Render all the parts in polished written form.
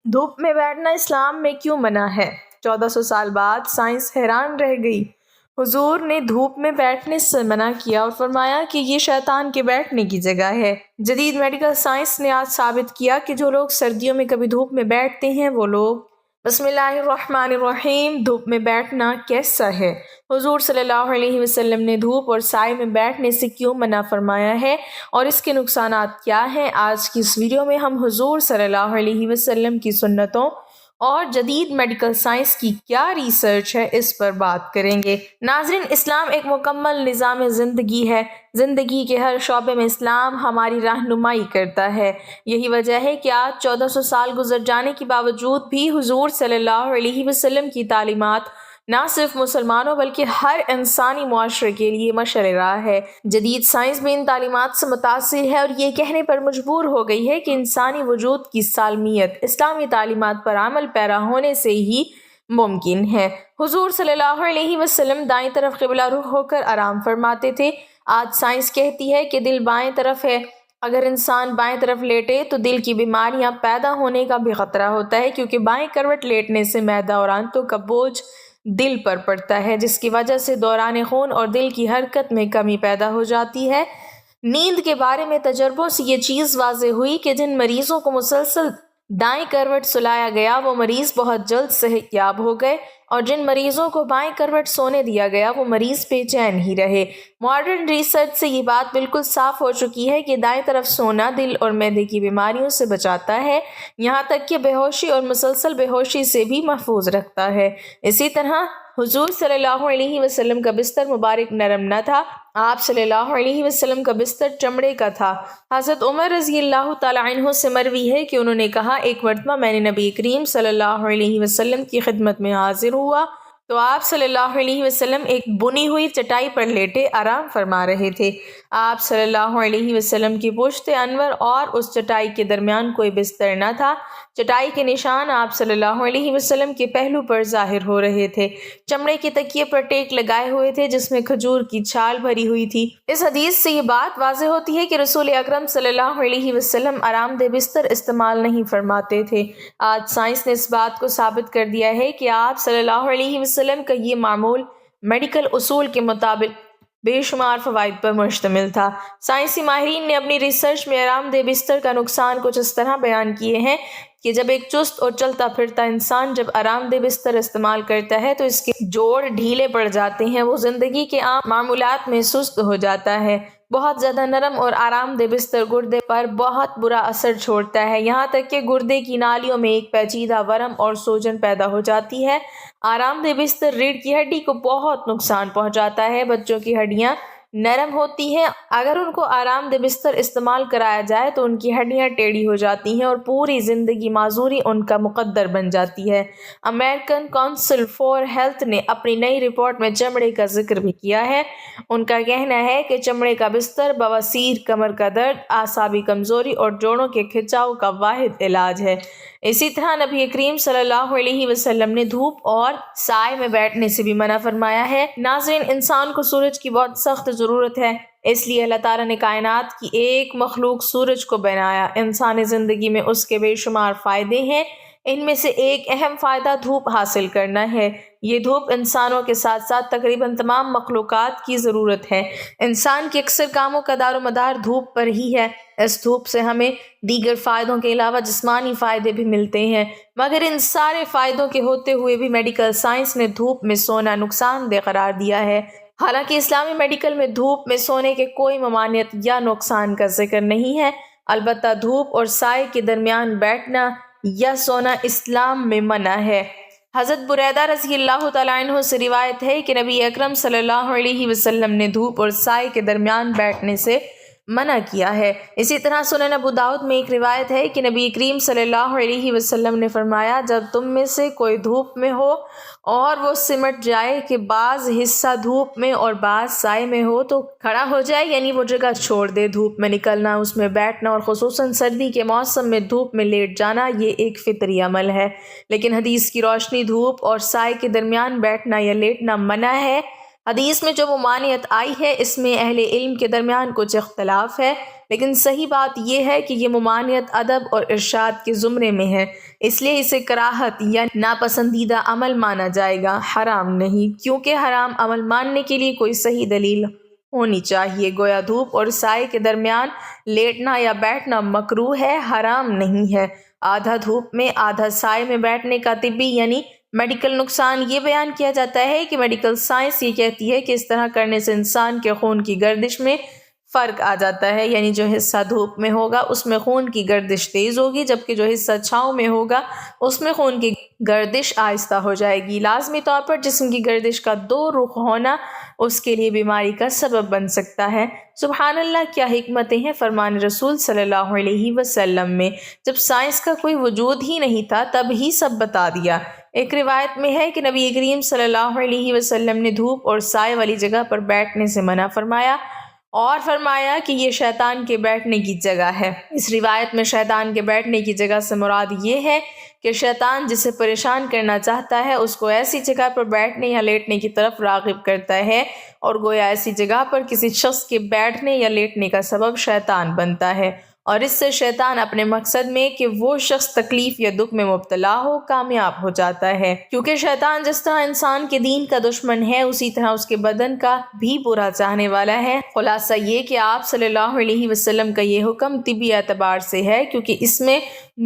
دھوپ میں بیٹھنا اسلام میں کیوں منع ہے؟ 1400 سال بعد سائنس حیران رہ گئی۔ حضور نے دھوپ میں بیٹھنے سے منع کیا اور فرمایا کہ یہ شیطان کے بیٹھنے کی جگہ ہے۔ جدید میڈیکل سائنس نے آج ثابت کیا کہ جو لوگ سردیوں میں کبھی دھوپ میں بیٹھتے ہیں وہ لوگ بسم اللہ الرحمن الرحیم دھوپ میں بیٹھنا کیسا ہے؟ حضور صلی اللہ علیہ وسلم نے دھوپ اور سائے میں بیٹھنے سے کیوں منع فرمایا ہے اور اس کے نقصانات کیا ہیں؟ آج کی اس ویڈیو میں ہم حضور صلی اللہ علیہ وسلم کی سنتوں اور جدید میڈیکل سائنس کی کیا ریسرچ ہے اس پر بات کریں گے۔ ناظرین، اسلام ایک مکمل نظام زندگی ہے۔ زندگی کے ہر شعبے میں اسلام ہماری رہنمائی کرتا ہے۔ یہی وجہ ہے کہ آج 1400 سال گزر جانے کے باوجود بھی حضور صلی اللہ علیہ وسلم کی تعلیمات نہ صرف مسلمانوں بلکہ ہر انسانی معاشرے کے لیے مشعل راہ ہے۔ جدید سائنس بھی ان تعلیمات سے متاثر ہے اور یہ کہنے پر مجبور ہو گئی ہے کہ انسانی وجود کی سالمیت اسلامی تعلیمات پر عمل پیرا ہونے سے ہی ممکن ہے۔ حضور صلی اللہ علیہ وسلم دائیں طرف قبلہ رخ ہو کر آرام فرماتے تھے۔ آج سائنس کہتی ہے کہ دل بائیں طرف ہے۔ اگر انسان بائیں طرف لیٹے تو دل کی بیماریاں پیدا ہونے کا بھی خطرہ ہوتا ہے، کیونکہ بائیں کروٹ لیٹنے سے معدہ اور آنتوں کا بوجھ دل پر پڑتا ہے، جس کی وجہ سے دوران خون اور دل کی حرکت میں کمی پیدا ہو جاتی ہے۔ نیند کے بارے میں تجربوں سے یہ چیز واضح ہوئی کہ جن مریضوں کو مسلسل دائیں کروٹ سلایا گیا وہ مریض بہت جلد صحت یاب ہو گئے، اور جن مریضوں کو بائیں کروٹ سونے دیا گیا وہ مریض بے چین ہی رہے۔ ماڈرن ریسرچ سے یہ بات بالکل صاف ہو چکی ہے کہ دائیں طرف سونا دل اور معدے کی بیماریوں سے بچاتا ہے، یہاں تک کہ بے ہوشی اور مسلسل بے ہوشی سے بھی محفوظ رکھتا ہے۔ اسی طرح حضور صلی اللہ علیہ وسلم کا بستر مبارک نرم نہ تھا، آپ صلی اللہ علیہ وسلم کا بستر چمڑے کا تھا۔ حضرت عمر رضی اللہ تعالیٰ عنہ سے مروی ہے کہ انہوں نے کہا، ایک مرتبہ میں نے نبی کریم صلی اللہ علیہ وسلم کی خدمت میں حاضر ہوا تو آپ صلی اللہ علیہ وسلم ایک بنی ہوئی چٹائی پر لیٹے آرام فرما رہے تھے۔ آپ صلی اللہ علیہ وسلم کی پشت انور اور اس چٹائی کے درمیان کوئی بستر نہ تھا۔ چٹائی کے نشان آپ صلی اللہ علیہ وسلم کے پہلو پر ظاہر ہو رہے تھے۔ چمڑے کے تکیے پر ٹیک لگائے ہوئے تھے جس میں کھجور کی چھال بھری ہوئی تھی۔ اس حدیث سے یہ بات واضح ہوتی ہے کہ رسول اکرم صلی اللہ علیہ وسلم آرام دہ بستر استعمال نہیں فرماتے تھے۔ آج سائنس نے اس بات کو ثابت کر دیا ہے کہ آپ صلی اللہ علیہ وسلم کا یہ معمول میڈیکل اصول کے مطابق بے شمار فوائد پر مشتمل تھا۔ سائنسی ماہرین نے اپنی ریسرچ میں آرام دہ بستر کا نقصان کچھ اس طرح بیان کیے ہیں کہ جب ایک چست اور چلتا پھرتا انسان جب آرام دہ بستر استعمال کرتا ہے تو اس کے جوڑ ڈھیلے پڑ جاتے ہیں، وہ زندگی کے عام معمولات میں سست ہو جاتا ہے۔ بہت زیادہ نرم اور آرام دہ بستر گردے پر بہت برا اثر چھوڑتا ہے، یہاں تک کہ گردے کی نالیوں میں ایک پیچیدہ ورم اور سوجن پیدا ہو جاتی ہے۔ آرام دہ بستر ریڑھ کی ہڈی کو بہت نقصان پہنچاتا ہے۔ بچوں کی ہڈیاں نرم ہوتی ہیں، اگر ان کو آرام دہ بستر استعمال کرایا جائے تو ان کی ہڈیاں ٹیڑھی ہو جاتی ہیں اور پوری زندگی معذوری ان کا مقدر بن جاتی ہے۔ امریکن کونسل فار ہیلتھ نے اپنی نئی رپورٹ میں چمڑے کا ذکر بھی کیا ہے۔ ان کا کہنا ہے کہ چمڑے کا بستر بواسیر، کمر کا درد، اعصابی کمزوری اور جوڑوں کے کھنچاؤ کا واحد علاج ہے۔ اسی طرح نبی کریم صلی اللہ علیہ وسلم نے دھوپ اور سائے میں بیٹھنے سے بھی منع فرمایا ہے۔ ناظرین، انسان کو سورج کی بہت سخت ضرورت ہے، اس لیے اللہ تعالیٰ نے کائنات کی ایک مخلوق سورج کو بنایا۔ انسانی زندگی میں اس کے بے شمار فائدے ہیں، ان میں سے ایک اہم فائدہ دھوپ حاصل کرنا ہے۔ یہ دھوپ انسانوں کے ساتھ ساتھ تقریباً تمام مخلوقات کی ضرورت ہے۔ انسان کے اکثر کاموں کا دار و مدار دھوپ پر ہی ہے۔ اس دھوپ سے ہمیں دیگر فائدوں کے علاوہ جسمانی فائدے بھی ملتے ہیں، مگر ان سارے فائدوں کے ہوتے ہوئے بھی میڈیکل سائنس نے دھوپ میں سونا نقصان دہ قرار دیا ہے۔ حالانکہ اسلامی میڈیکل میں دھوپ میں سونے کے کوئی ممانعت یا نقصان کا ذکر نہیں ہے، البتہ دھوپ اور سائے کے درمیان بیٹھنا یا سونا اسلام میں منع ہے۔ حضرت بریدہ رضی اللہ تعالیٰ عنہ سے روایت ہے کہ نبی اکرم صلی اللہ علیہ وسلم نے دھوپ اور سائے کے درمیان بیٹھنے سے منع کیا ہے۔ اسی طرح سنن ابو داؤد میں ایک روایت ہے کہ نبی کریم صلی اللہ علیہ وسلم نے فرمایا، جب تم میں سے کوئی دھوپ میں ہو اور وہ سمٹ جائے کہ بعض حصہ دھوپ میں اور بعض سائے میں ہو تو کھڑا ہو جائے، یعنی وہ جگہ چھوڑ دے۔ دھوپ میں نکلنا، اس میں بیٹھنا اور خصوصاً سردی کے موسم میں دھوپ میں لیٹ جانا یہ ایک فطری عمل ہے، لیکن حدیث کی روشنی دھوپ اور سائے کے درمیان بیٹھنا یا لیٹنا منع ہے۔ حدیث میں جو ممانعت آئی ہے اس میں اہل علم کے درمیان کچھ اختلاف ہے، لیکن صحیح بات یہ ہے کہ یہ ممانعت ادب اور ارشاد کے زمرے میں ہے، اس لیے اسے کراہت یا ناپسندیدہ عمل مانا جائے گا، حرام نہیں، کیونکہ حرام عمل ماننے کے لیے کوئی صحیح دلیل ہونی چاہیے۔ گویا دھوپ اور سائے کے درمیان لیٹنا یا بیٹھنا مکروہ ہے، حرام نہیں ہے۔ آدھا دھوپ میں آدھا سائے میں بیٹھنے کا طبی یعنی میڈیکل نقصان یہ بیان کیا جاتا ہے کہ میڈیکل سائنس یہ کہتی ہے کہ اس طرح کرنے سے انسان کے خون کی گردش میں فرق آ جاتا ہے، یعنی جو حصہ دھوپ میں ہوگا اس میں خون کی گردش تیز ہوگی، جبکہ جو حصہ چھاؤں میں ہوگا اس میں خون کی گردش آہستہ ہو جائے گی۔ لازمی طور پر جسم کی گردش کا دو رخ ہونا اس کے لیے بیماری کا سبب بن سکتا ہے۔ سبحان اللہ، کیا حکمتیں ہیں فرمان رسول صلی اللہ علیہ وسلم میں۔ جب سائنس کا کوئی وجود ہی نہیں تھا تب ہی سب بتا دیا۔ ایک روایت میں ہے کہ نبی کریم صلی اللہ علیہ وسلم نے دھوپ اور سائے والی جگہ پر بیٹھنے سے منع فرمایا اور فرمایا کہ یہ شیطان کے بیٹھنے کی جگہ ہے۔ اس روایت میں شیطان کے بیٹھنے کی جگہ سے مراد یہ ہے کہ شیطان جسے پریشان کرنا چاہتا ہے اس کو ایسی جگہ پر بیٹھنے یا لیٹنے کی طرف راغب کرتا ہے، اور گویا ایسی جگہ پر کسی شخص کے بیٹھنے یا لیٹنے کا سبب شیطان بنتا ہے، اور اس سے شیطان اپنے مقصد میں کہ وہ شخص تکلیف یا دکھ میں مبتلا ہو کامیاب ہو جاتا ہے۔ کیونکہ شیطان جس طرح انسان کے دین کا دشمن ہے اسی طرح اس کے بدن کا بھی برا چاہنے والا ہے۔ خلاصہ یہ کہ آپ صلی اللہ علیہ وسلم کا یہ حکم طبی اعتبار سے ہے کیونکہ اس میں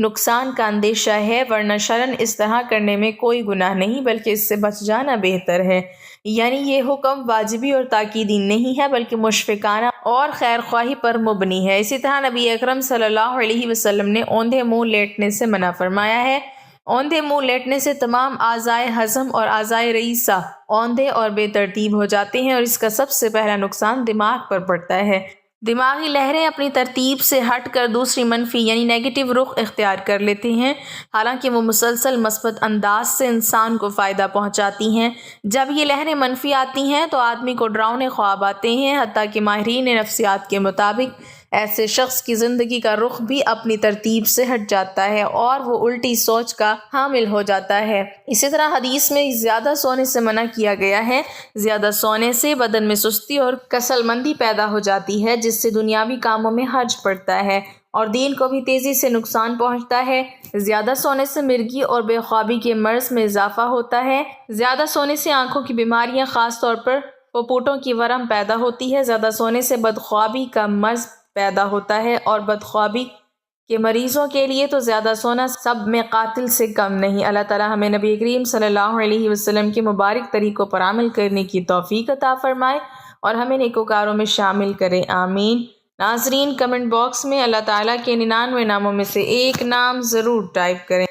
نقصان کا اندیشہ ہے، ورنہ شرعاً اس طرح کرنے میں کوئی گناہ نہیں بلکہ اس سے بچ جانا بہتر ہے۔ یعنی یہ حکم واجبی اور تاکیدی نہیں ہے بلکہ مشفقانہ اور خیر خواہی پر مبنی ہے۔ اسی طرح نبی اکرم صلی اللہ علیہ وسلم نے اوندھے منہ لیٹنے سے منع فرمایا ہے۔ اوندھے منہ لیٹنے سے تمام اعضائے ہضم اور اعضائے رئیسہ اوندھے اور بے ترتیب ہو جاتے ہیں، اور اس کا سب سے پہلا نقصان دماغ پر پڑتا ہے۔ دماغی لہریں اپنی ترتیب سے ہٹ کر دوسری منفی یعنی نیگیٹو رخ اختیار کر لیتے ہیں، حالانکہ وہ مسلسل مثبت انداز سے انسان کو فائدہ پہنچاتی ہیں۔ جب یہ لہریں منفی آتی ہیں تو آدمی کو ڈراؤنے خواب آتے ہیں، حتیٰ کہ ماہرین نفسیات کے مطابق ایسے شخص کی زندگی کا رخ بھی اپنی ترتیب سے ہٹ جاتا ہے اور وہ الٹی سوچ کا حامل ہو جاتا ہے۔ اسی طرح حدیث میں زیادہ سونے سے منع کیا گیا ہے۔ زیادہ سونے سے بدن میں سستی اور کسل مندی پیدا ہو جاتی ہے، جس سے دنیاوی کاموں میں حرج پڑتا ہے اور دین کو بھی تیزی سے نقصان پہنچتا ہے۔ زیادہ سونے سے مرگی اور بے خوابی کے مرض میں اضافہ ہوتا ہے۔ زیادہ سونے سے آنکھوں کی بیماریاں، خاص طور پر پپوٹوں کی ورم پیدا ہوتی ہے۔ زیادہ سونے سے بدخوابی کا مرض پیدا ہوتا ہے، اور بدخوابی کے مریضوں کے لیے تو زیادہ سونا سب میں قاتل سے کم نہیں۔ اللہ تعالی ہمیں نبی کریم صلی اللہ علیہ وسلم کے مبارک طریقوں پر عمل کرنے کی توفیق عطا فرمائے اور ہمیں نیکوکاروں میں شامل کرے، آمین۔ ناظرین، کمنٹ باکس میں اللہ تعالیٰ کے 99 ناموں میں سے ایک نام ضرور ٹائپ کریں۔